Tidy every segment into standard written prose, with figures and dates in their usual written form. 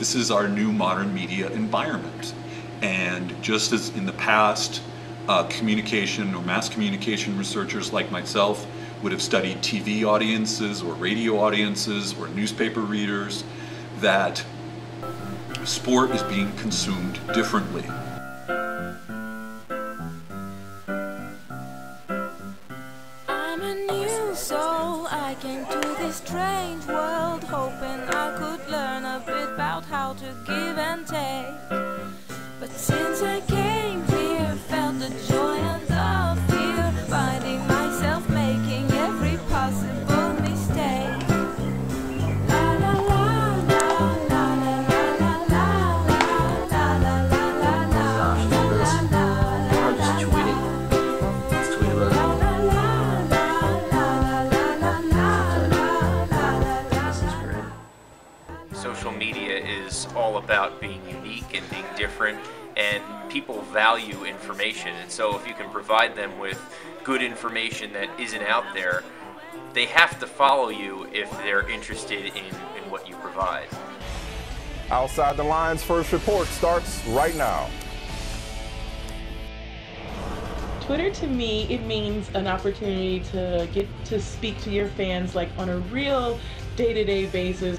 This is our new modern media environment. And just as in the past, communication or mass communication researchers like myself would have studied TV audiences or radio audiences or newspaper readers, that sport is being consumed differently. I'm a new soul, I came to this strange world hoping I could learn a bit about how to give and take. But since I came here, felt the joy and the fear, finding myself making every possible mistake. La la la la la la la la la la la la la la. I'm just tweeting. Let's tweet about it. This is great. Social media is all about being unique and being different, and people value information, and so if you can provide them with good information that isn't out there, they have to follow you if they're interested in what you provide. Outside the Lines First Report starts right now. Twitter, to me, it means an opportunity to get to speak to your fans like on a real day-to-day basis.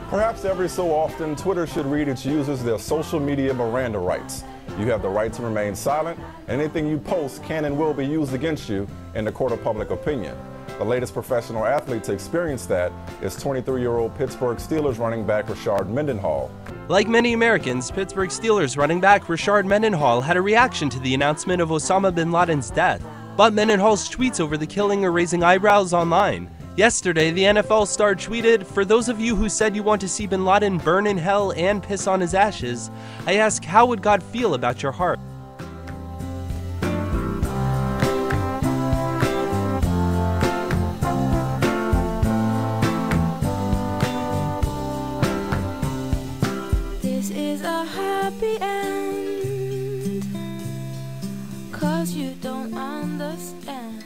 Perhaps every so often, Twitter should read its users their social media Miranda rights. You have the right to remain silent, and anything you post can and will be used against you in the court of public opinion. The latest professional athlete to experience that is 23-year-old Pittsburgh Steelers running back Rashard Mendenhall. Like many Americans, Pittsburgh Steelers running back Rashard Mendenhall had a reaction to the announcement of Osama bin Laden's death. But Mendenhall's tweets over the killing are raising eyebrows online. Yesterday, the NFL star tweeted, "For those of you who said you want to see bin Laden burn in hell and piss on his ashes, I ask, how would God feel about your heart?" This is a happy end, 'cause you don't understand.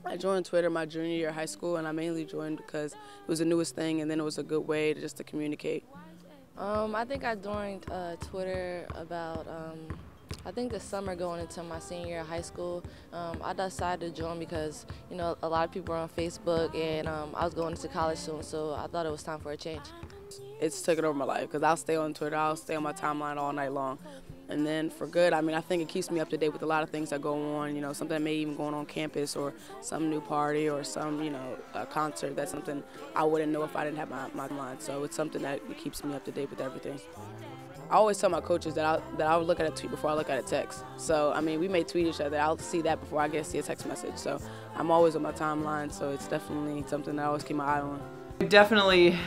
I joined Twitter my junior year of high school, and I mainly joined because it was the newest thing, and then it was a good way to communicate. I think I joined Twitter about, I think the summer going into my senior year of high school. I decided to join because, you know, a lot of people are on Facebook, and I was going into college soon, so I thought it was time for a change. It's taken over my life because I'll stay on Twitter, I'll stay on my timeline all night long. And then for good, I mean, I think it keeps me up to date with a lot of things that go on, you know, something that may even go on campus or some new party or some, you know, a concert. That's something I wouldn't know if I didn't have my mind. So it's something that keeps me up to date with everything. I always tell my coaches that I'll look at a tweet before I look at a text. So, I mean, we may tweet each other. I'll see that before I get to see a text message. So I'm always on my timeline, so it's definitely something that I always keep my eye on. Definitely,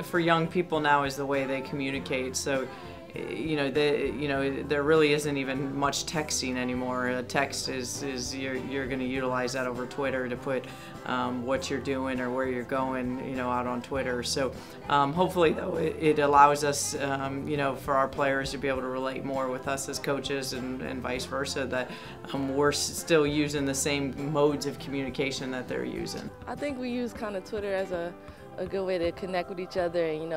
for young people now is the way they communicate. So, there really isn't even much texting anymore. A text is you're going to utilize that over Twitter to put what you're doing or where you're going, you know, out on Twitter. So hopefully, though, it allows us, for our players to be able to relate more with us as coaches and vice versa, that we're still using the same modes of communication that they're using. I think we use kind of Twitter as a good way to connect with each other and,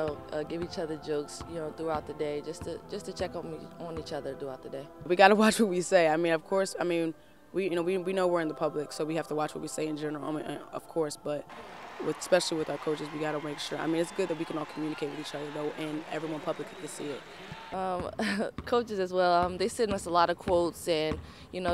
give each other jokes, throughout the day, just to check on each other throughout the day. We got to watch what we say. I mean, of course, we know we're in the public, so we have to watch what we say in general, of course, but especially with our coaches, we got to make sure. I mean, it's good that we can all communicate with each other, though, and everyone publicly can see it. Coaches as well, they send us a lot of quotes and,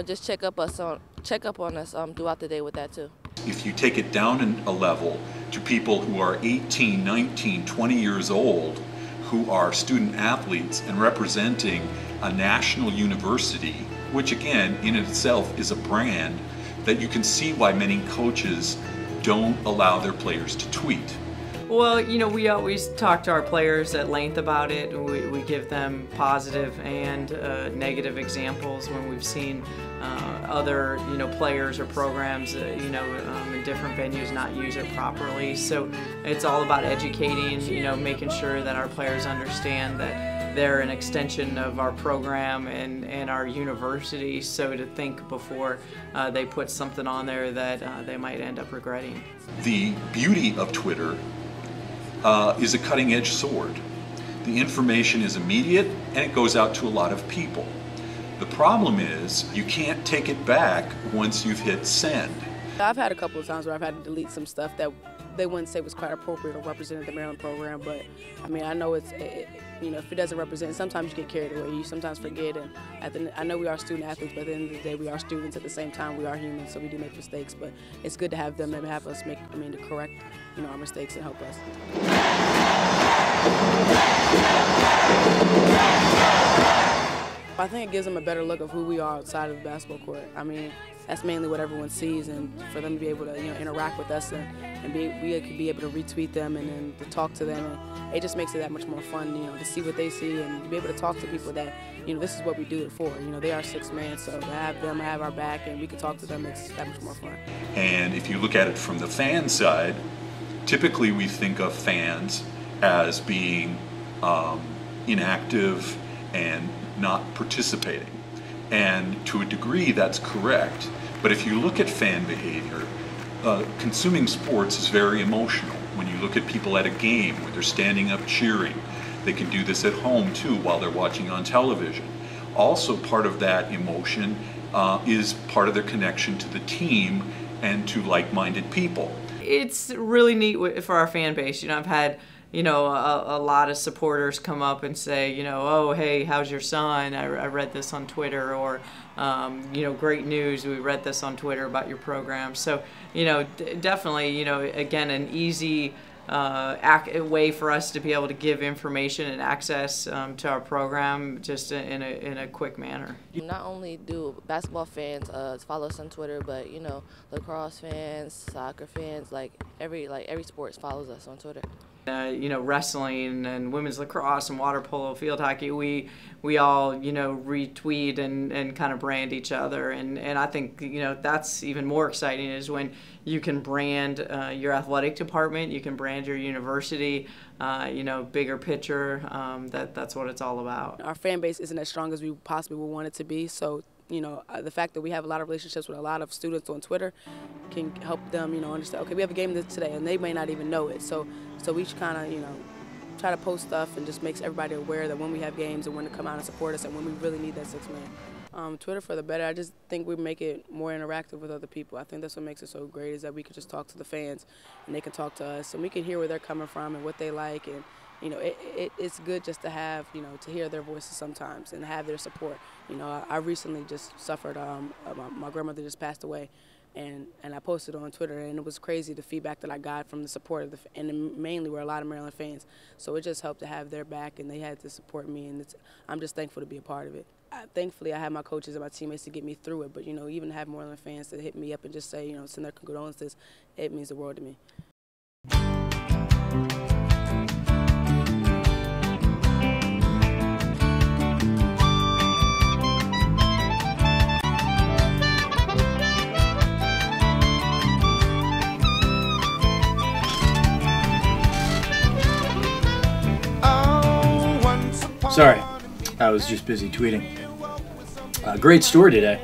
just check up on us throughout the day with that too. If you take it down a level to people who are 18, 19, 20 years old, who are student athletes and representing a national university, which again in itself is a brand, that you can see why many coaches don't allow their players to tweet. Well, we always talk to our players at length about it. We give them positive and negative examples when we've seen other, players or programs, in different venues not use it properly. So it's all about educating, making sure that our players understand that they're an extension of our program and our university, so to think before they put something on there that they might end up regretting. The beauty of Twitter is a cutting-edge sword. The information is immediate and it goes out to a lot of people. The problem is you can't take it back once you've hit send. I've had a couple of times where I've had to delete some stuff that they wouldn't say was quite appropriate or represented the Maryland program, but I mean, I know if it doesn't represent, sometimes you get carried away. You sometimes forget, and I know we are student athletes, but at the end of the day, we are students. At the same time, we are humans, so we do make mistakes. But it's good to have them and have us to correct, our mistakes and help us. I think it gives them a better look of who we are outside of the basketball court. I mean, that's mainly what everyone sees, and for them to be able to interact with us and we could be able to retweet them and then to talk to them, and it just makes it that much more fun, to see what they see and to be able to talk to people that this is what we do it for. They are sixth man, so to have them have our back and we can talk to them makes that much more fun. And if you look at it from the fan side, typically we think of fans as being inactive and not participating. And to a degree that's correct, but if you look at fan behavior, consuming sports is very emotional. When you look at people at a game where they're standing up cheering, they can do this at home too while they're watching on television. Also part of that emotion is part of their connection to the team and to like-minded people. It's really neat for our fan base. I've had a lot of supporters come up and say, oh, hey, how's your son? I read this on Twitter, or, great news, we read this on Twitter about your program. So, definitely, again, an easy way for us to be able to give information and access to our program just in a quick manner. Not only do basketball fans follow us on Twitter, but lacrosse fans, soccer fans, every sports follows us on Twitter. Wrestling and women's lacrosse and water polo, field hockey, we all, retweet and kind of brand each other. And I think, that's even more exciting is when you can brand your athletic department, you can brand your university, bigger picture. That's what it's all about. Our fan base isn't as strong as we possibly would want it to be, so the fact that we have a lot of relationships with a lot of students on Twitter can help them, understand, okay, we have a game today, and they may not even know it. So we kind of, try to post stuff and just makes everybody aware that when we have games and when to come out and support us and when we really need that sixth man. Twitter for the better. I just think we make it more interactive with other people. I think that's what makes it so great is that we can just talk to the fans and they can talk to us and we can hear where they're coming from and what they like, and it's good just to have, to hear their voices sometimes and have their support. I recently just suffered, my grandmother just passed away, and I posted on Twitter, and it was crazy the feedback that I got from the support of and mainly were a lot of Maryland fans. So it just helped to have their back, and they had to support me, and I'm just thankful to be a part of it. Thankfully, I had my coaches and my teammates to get me through it, but even to have Maryland fans to hit me up and just say, send their condolences, it means the world to me. Sorry, I was just busy tweeting. Great story today.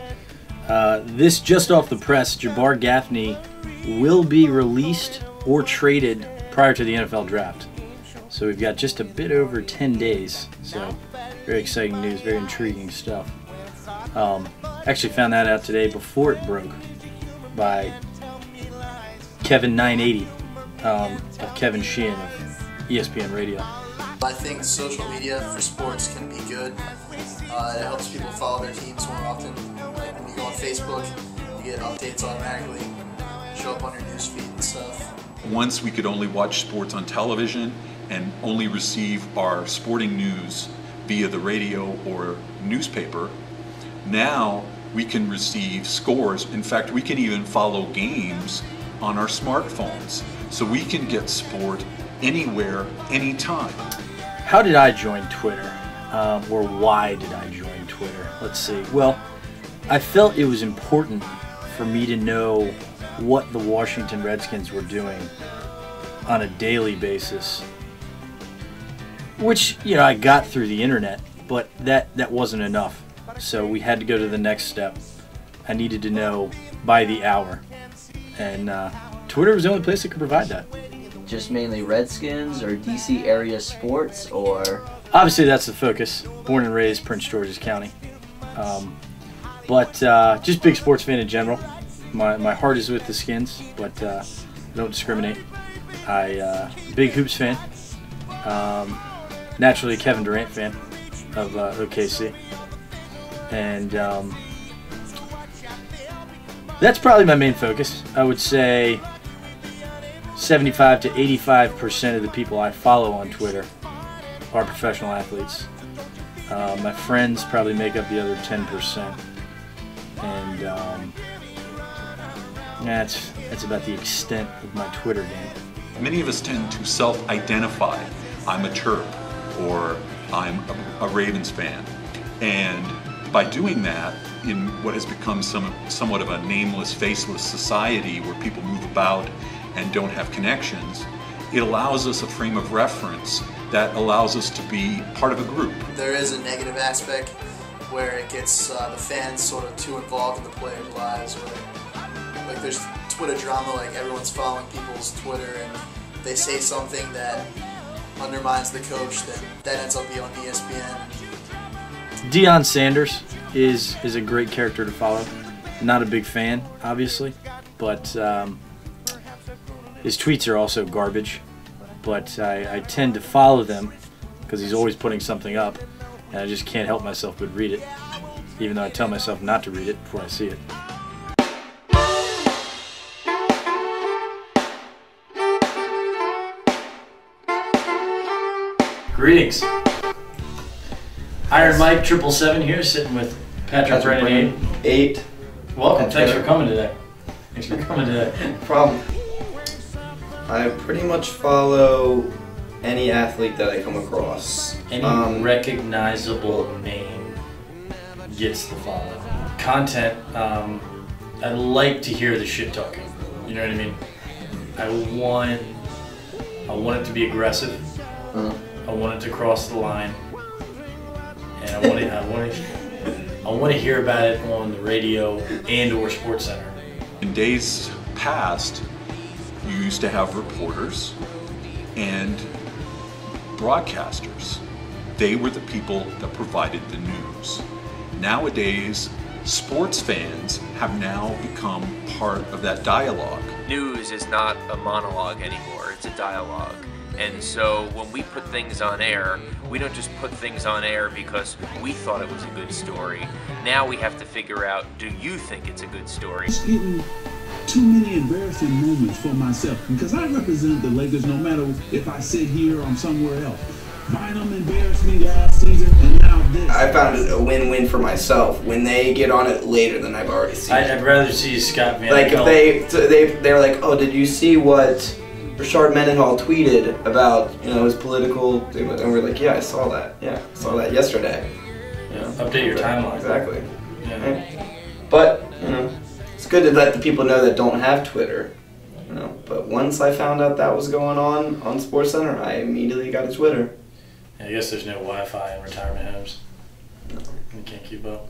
This just off the press, Jabbar Gaffney will be released or traded prior to the NFL draft. So we've got just a bit over 10 days. So very exciting news, very intriguing stuff. Actually found that out today before it broke by Kevin 980 of Kevin Sheehan of ESPN Radio. I think social media for sports can be good. It helps people follow their teams more often. Like when you go on Facebook, you get updates automatically, show up on your newsfeed and stuff. Once we could only watch sports on television and only receive our sporting news via the radio or newspaper. Now we can receive scores. In fact, we can even follow games on our smartphones. So we can get sport anywhere, anytime. How did I join Twitter? Or why did I join Twitter? Let's see. Well, I felt it was important for me to know what the Washington Redskins were doing on a daily basis. Which, I got through the internet, but that wasn't enough. So we had to go to the next step. I needed to know by the hour. And Twitter was the only place that could provide that. just mainly Redskins or DC area sports, or? Obviously, that's the focus. Born and raised Prince George's County. But just big sports fan in general. My heart is with the Skins, but I don't discriminate. Big Hoops fan. Naturally a Kevin Durant fan of OKC. And that's probably my main focus. I would say 75 to 85% of the people I follow on Twitter are professional athletes. My friends probably make up the other 10%. And that's about the extent of my Twitter game. Many of us tend to self-identify. I'm a Terp, or I'm a Ravens fan. And by doing that, in what has become somewhat of a nameless, faceless society where people move about and don't have connections, it allows us a frame of reference that allows us to be part of a group. There is a negative aspect where it gets the fans sort of too involved in the players' lives, where like there's Twitter drama, like everyone's following people's Twitter and they say something that undermines the coach, then that ends up being on ESPN. Deion Sanders is a great character to follow. Not a big fan, obviously, but his tweets are also garbage. But I tend to follow them because he's always putting something up, and I just can't help myself but read it, even though I tell myself not to read it before I see it. Greetings. Iron Mike 777 here, sitting with Patrick Brennan 8. Welcome. Thanks for coming today. No problem. I pretty much follow any athlete that I come across. Any recognizable name gets the follow. Content, I like to hear the shit talking. You know what I mean? I want it to be aggressive. I want it to cross the line, and I want to hear about it on the radio and/or SportsCenter. In days past, you used to have reporters and broadcasters. They were the people that provided the news. Nowadays, sports fans have now become part of that dialogue. News is not a monologue anymore, it's a dialogue. And so when we put things on air, we don't just put things on air because we thought it was a good story. Now we have to figure out, do you think it's a good story? It's getting too many embarrassing moments for myself because I represent the Lakers no matter if I sit here or I'm somewhere else. Bynum embarrassed me last season and now this. I found it a win-win for myself when they get on it later than I've already seen. I'd rather see Scott Van Like Pelt. if they're like, oh, did you see what Rashard Mendenhall tweeted about, his political thing? And we're like, yeah, I saw that. Yeah, I saw that yesterday. Update your timeline. Exactly. Yeah. Right? But, it's good to let the people know that don't have Twitter. But once I found out that was going on SportsCenter, I immediately got a Twitter. I guess there's no Wi-Fi in retirement homes. You can't keep up.